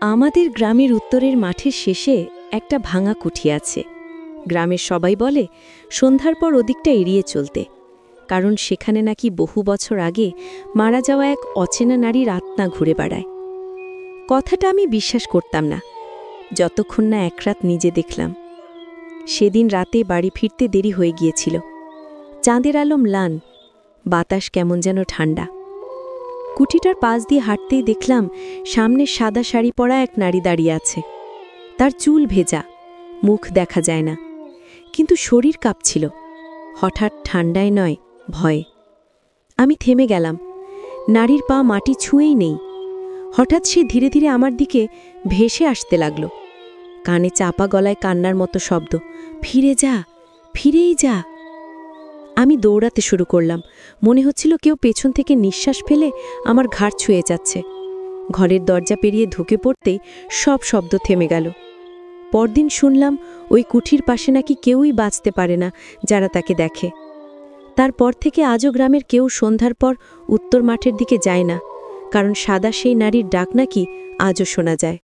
আমাদের গ্রামের উত্তরের মাঠের শেষে একটা ভাঙা কুঠি আছে। গ্রামের সবাই বলে সন্ধ্যার পর ওদিকটা এড়িয়ে চলতে, কারণ সেখানে নাকি বহু বছর আগে মারা যাওয়া এক অচেনা নারীর আত্মা ঘুরে বেড়ায়। কথাটা আমি বিশ্বাস করতাম না, যতক্ষণ না এক রাত নিজে দেখলাম। সেদিন রাতে বাড়ি ফিরতে দেরি হয়ে গিয়েছিল। চাঁদের আলো ম্লান, বাতাস কেমন যেন ঠান্ডা। কুঠিটার পাশ দিয়ে হাঁটতেই দেখলাম সামনে সাদা শাড়ি পরা এক নারী দাঁড়িয়ে আছে। তার চুল ভেজা, মুখ দেখা যায় না, কিন্তু শরীর কাঁপছিল, হঠাৎ ঠান্ডায় নয়, ভয়ে। আমি থেমে গেলাম। নারীর পা মাটি ছুঁয়েই নেই। হঠাৎ সে ধীরে ধীরে আমার দিকে ভেসে আসতে লাগল। কানে চাপা গলায় কান্নার মতো শব্দ, ফিরে যা, ফিরেই যা। আমি দৌড়াতে শুরু করলাম। মনে হচ্ছিল কেউ পেছন থেকে নিঃশ্বাস ফেলে আমার ঘাড় ছুঁয়ে যাচ্ছে। ঘরের দরজা পেরিয়ে ঢুকে পড়তেই সব শব্দ থেমে গেল। পরদিন শুনলাম ওই কুঠির পাশে নাকি কেউই বাঁচতে পারে না যারা তাকে দেখে। তারপর থেকে আজও গ্রামের কেউ সন্ধ্যার পর উত্তর মাঠের দিকে যায় না, কারণ সাদা সেই নারীর ডাক নাকি আজও শোনা যায়।